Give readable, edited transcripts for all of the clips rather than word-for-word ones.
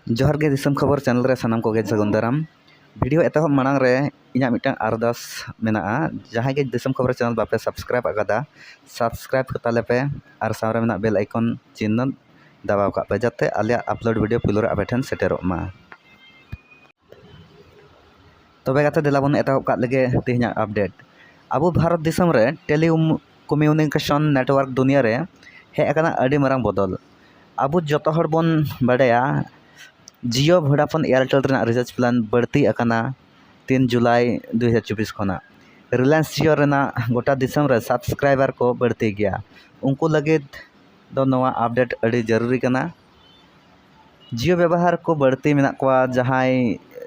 जोहार गे दिसम खबर चैनल रे सानाम को गे सगुन दाराम वीडियो एतहब मांग रे इᱧᱟᱜ मिटang अरदास मेनाआ जहां गे दिसम खबर चैनल बापे सब्सक्राइब आकादा सब्सक्राइब कताले पे आर सामने मेना बेल आइकन चिन्ह दबाव का पे जाते आलिया अपलोड वीडियो पुलो रे आबेठन सेटेरोग मा तबे गाते देलाबन एतहब का लगे तिहिना अपडेट अब भारत दिसम रे टेलीकम्युनिकेशन नेटवर्क दुनिया रे हे अकना अडी मारांग बदल अब जतो हर बन बड़ाया जियो वोडाफोन एयरटेल रिचार्ज प्लान बढ़ती अकाना 3 जुलाई 2024 खना रिलायंस जियो रेना गोटा दिसम रे सब्सक्राइबर को बढ़ती गया उनको लगे दो नवा अपडेट अड़ी जरूरी कना जियो व्यवहार को बढ़ती मेना को जहां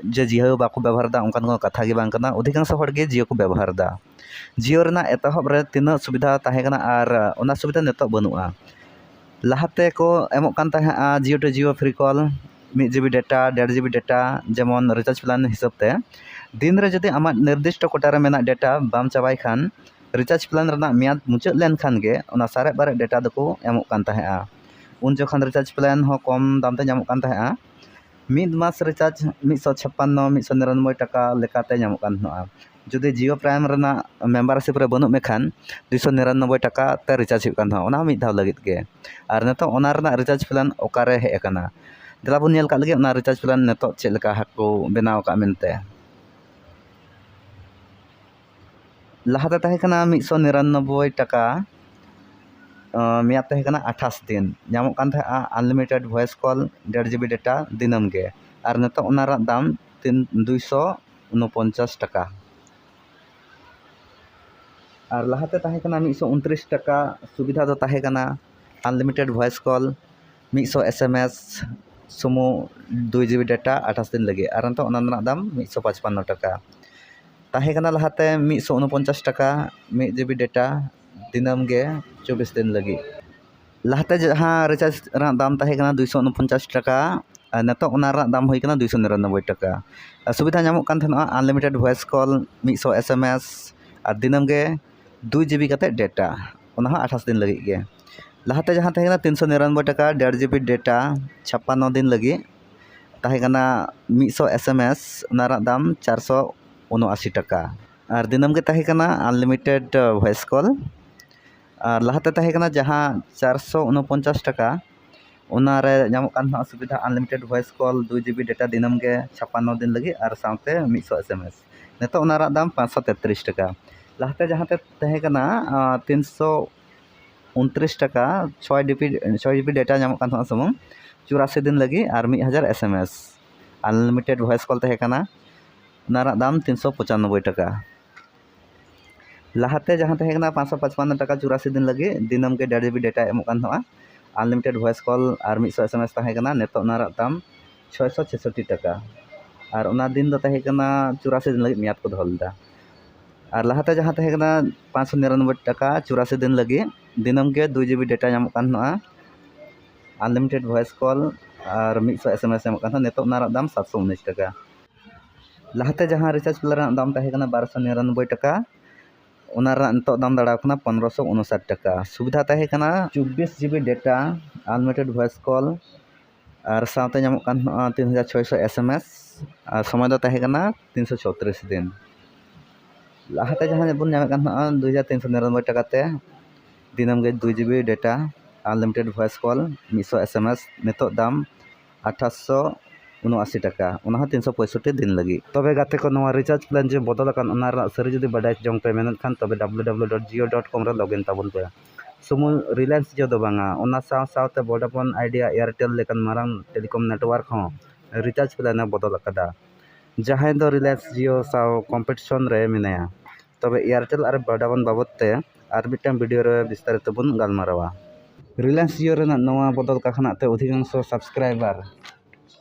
जे जियो बाको व्यवहार दा उनकान को कथा गे बांग कना अधिकांश हर गे जियो को व्यवहार दा जियो रेना एतहब रे तीना सुविधा ताहे कना आर ओना सुविधा नेतो बनुआ लाहाते को एमोक कान ताहे Jio to Jio free call 1 GB data 1.5 GB data जेमन रिचार्ज प्लान हिसाबते दिन रे जदि आमा निर्दिष्ट कोटा रे मेना डेटा बाम चाबाई खान रिचार्ज प्लान रना मियाद मुचाद लेन खान गे ओना सारे बारे डेटा दको एमोक कान ताहेआ उन जखन रिचार्ज प्लान हो कम दाम ते ᱧᱟᱢᱚᱜ ᱠᱟᱱ ᱛᱟᱦᱮᱸᱟ ᱢᱤᱫ ᱢᱟᱥ রিচার্ज 156 199 টাকা লেকাতে ᱧᱟᱢᱚᱜ ᱠᱟᱱ ᱛᱟᱦᱮᱸᱟ যদি জিও প্রাইম ᱨᱮᱱᱟᱜ মেম্বারশিপ রে বनुᱜ মেखान 299 টাকা ते रिचार्ज हुई कान ओना मिद धाव लगित गे आर नतो ओना रना रिचार्ज प्लान ओकारे हे अकाना देलाबन नेल का लगे ओना रिचार्ज प्लान नतो चेक लेका हाको बनाव का मेनते लाहाते ताहे कना 199 टाका मियाद ताहे कना 28 दिन ᱧᱟᱢᱚᱜ कान था unlimited voice call 1.5 GB data दिनम गे आर नतो ओना रा दाम 249 टाका और लाहाते ताहे कना 129 टाका सुविधा दो ताहे कना unlimited voice call 100 SMS Sumo 2 GB data 28 दिन लगे और नतो ओना रना दाम 155 टाका ताहे कना लाहाते 149 टाका 1 GB डेटा दिनम गे 24 दिन लगी लाहाते जहां रिचार्ज रना दाम ताहे कना 249 टाका नतो ओना रना दाम होई कना 299 टाका सुविधा ᱧᱟᱢᱚᱜ कान थना अनलिमिटेड वॉइस कॉल 100 SMS और दिनम गे 2 GB कते डेटा ओना 28 दिन लगी गे लाहाते जहां ताहे कना 399 टाका 1.5 GB डेटा 56 दिन लगी ताहे कना 100 SMS ओना रना दाम 479 टाका और दिनम गे ताहे कना अनलिमिटेड वॉइस कॉल और लाहाते ताहे कना जहां 449 टाका ओना रे ᱧᱟᱢᱚᱜ कान था सुविधा unlimited voice call 2 GB data दिनम गे 56 दिन लगी और साथे 100 SMS नेतो ओना रा दाम 533 टाका लाहाते जहां ते ताहे कना 329 टाका 6 GB डेटा ᱧᱟᱢᱚᱜ कान था सुमुंग 84 दिन लगी और 1000 SMS अनलिमिटेड वॉइस कॉल ताहे कना ओना रा दाम 395 टाका लाहाते जहां ताहे कना 555 टाका 84 दिन लगी दिनम के 1.5 GB डेटा एमोक कान था अनलिमिटेड वॉइस कॉल और 100 SMS ताहे कना नेतो ओना रा दाम 666 टाका और ओना दिन दो ताहे कना 84 दिन लगी मियाद को धोलदा और लाहाते जहां ताहे कना 599 टाका 84 दिन लगी दिनम के 2 GB डेटा ᱧᱟᱢᱚᱜ कान था अनलिमिटेड वॉइस कॉल और 100 SMS ᱧᱟᱢᱚᱜ कान था नेतो ओना रा दाम 719 टाका लाहाते जहां रिचार्ज प्लान दाम ताहे कना 1299 टाका ओना रा नतो दाम दाड़ा कना 1559 टाका सुविधा ताहे कना 24 GB data unlimited voice call और साथे ᱧᱟᱢᱚᱜ कान 3600 SMS और समय दो ताहे कना 334 दिन लाहाते जहां बन ᱧᱟᱢᱮ कान 2399 टाका ते दिनम गे 2 GB data unlimited voice call 100 SMS नेतो दाम 879 टाका ओना 365 दिन लगी तबे गाते को नवा रिचार्ज प्लान जे बदल कान ओना रा सरी जदि बडाय जंग पे मेनन खान तबे www.jio.com रे लॉगिन ताबन पे सुमु रिलायंस जियो दो बांगा ओना साथे वोडाफोन आइडिया एयरटेल लेकन मारांग टेलीकॉम नेटवर्क हो रिचार्ज प्लान बदल अकदा जहां दो रिलायंस जियो साव कंपटीशन रे मिनाया तबे एयरटेल और वोडाफोन बाबत ते आर मिटन वीडियो रे विस्तारित बन गालमारावा रिलायंस जियो रेना नवा बदल का खाना ते अधिकांश सब्सक्राइबर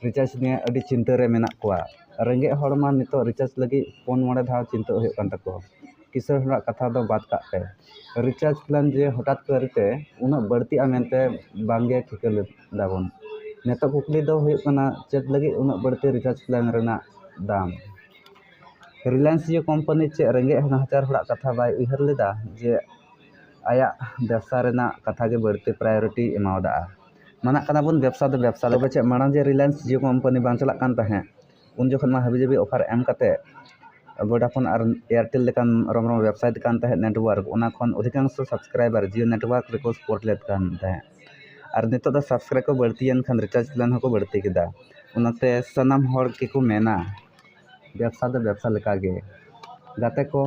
रिचार्ज ने अड़ी चिंता रे मेना कोआ रेंगे हड़मा नितो रिचार्ज लगी 4-5 धाव चिंता हो कान तको किसर हड़ा कथा दो बात का पे रिचार्ज प्लान जे हठात करते उना बढ़ती आमेंते बांगे ठिकल दाबन नेतो कुकली दो हो कना चेक लगी उना बढ़ती रिचार्ज प्लान रेना दाम रिलायंस जियो कंपनी चे रेंगे हजार हड़ा कथा बाय उहर लेदा जे आया व्यवसाय रेना कथा के बढ़ती प्रायोरिटी एमावदा ᱢᱟᱱᱟᱜ ᱠᱟᱱᱟ ᱵᱚᱱ ᱵᱮᱵᱽᱥᱟ ᱫᱚ ᱵᱮᱵᱽᱥᱟ ᱛᱚᱵᱮ ᱪᱮᱫ ᱢᱟᱲᱟᱝ ᱡᱮ ᱨᱤᱞᱟᱭᱮᱱᱥ ᱡᱤᱭᱳ ᱠᱳᱢᱯᱟᱱᱤ ᱵᱟᱝ ᱪᱟᱞᱟᱜ ᱠᱟᱱ ᱛᱟᱦᱮᱸᱫ ᱩᱱ ᱡᱚᱠᱷᱚᱱ ᱢᱟ ᱦᱟᱹᱵᱤ ᱡᱟᱹᱵᱤ ᱚᱯᱷᱟᱨ ᱮᱢ ᱠᱟᱛᱮ ভোডাফোন আর এয়ারটেল লেকান রং রং ওয়েবসাইট কান তাহেᱸ নেটওয়ার্ক ওনা ᱠᱷᱚᱱ ᱚᱫᱷᱤᱠᱟᱝᱥᱚ ᱥᱟᱵᱥᱠᱨᱟᱭᱵᱟᱨ ᱡᱤᱭᱳ ᱱᱮᱴᱣᱟᱨᱠ ᱨᱮᱠᱚ ᱥᱯᱳᱨᱴ ᱞᱮᱫ ᱠᱟᱱ ᱛᱟᱦᱮᱸ ᱟᱨ ᱱᱤᱛᱚᱜ ᱫᱚ ᱥᱟᱵᱥᱠᱨᱟᱭᱵ ᱠᱚ ᱵᱟᱹᱲᱛᱤᱭᱮᱱ ᱠᱷᱟᱱ ᱨᱤᱪᱟᱨᱡᱽ ᱯᱞᱟᱱ ᱦᱚᱸᱠᱚ ᱵᱟᱹᱲᱛᱤ ᱠᱮᱫᱟ ᱚᱱᱟᱛᱮ ᱥᱟᱱᱟᱢ ᱦᱚᱲ ᱜᱮᱠᱚ ᱢᱮᱱᱟ ᱵᱮᱵᱽᱥᱟ ᱫᱚ ᱵᱮᱵᱽᱥᱟ ᱞᱮᱠᱟᱜᱮ ᱜᱟᱛᱮ ᱠᱚ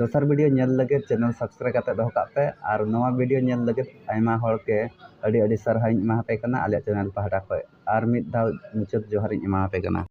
ᱫᱚᱥᱟᱨ ᱵᱷᱤᱰᱤᱭᱳ ᱧᱮᱞ ᱞᱟᱹᱜᱤᱫ ᱪᱮᱱᱮᱞ ᱥᱟᱵᱥᱠᱨᱟᱭᱵ ᱠᱟᱛᱮ ᱫᱚᱦᱚ ᱠᱟᱜ ᱯᱮ ᱟᱨ ᱱᱚᱣᱟ ᱵᱷᱤᱰᱤᱭᱳ ᱧᱮᱞ ᱞᱟᱹᱜᱤᱫ ᱟᱭᱢᱟ ᱦᱚᱲᱜᱮ ᱟᱹᱰᱤ ᱟᱹᱰᱤ ᱥᱟᱨᱦᱟᱣ ᱤᱧ ᱮᱢᱟᱯᱮ ᱠᱟᱱᱟ ᱟᱞᱮᱭᱟᱜ ᱪᱮᱱᱮᱞ ᱯᱟᱦᱴᱟ ᱠᱷᱚᱡ ᱟᱨ ᱢᱤᱫ ᱫᱷᱟᱣ ᱢᱩᱪᱟᱹᱫ ᱡᱚᱦᱟᱨᱤᱧ ᱮᱢᱟᱯᱮ ᱠᱟᱱᱟ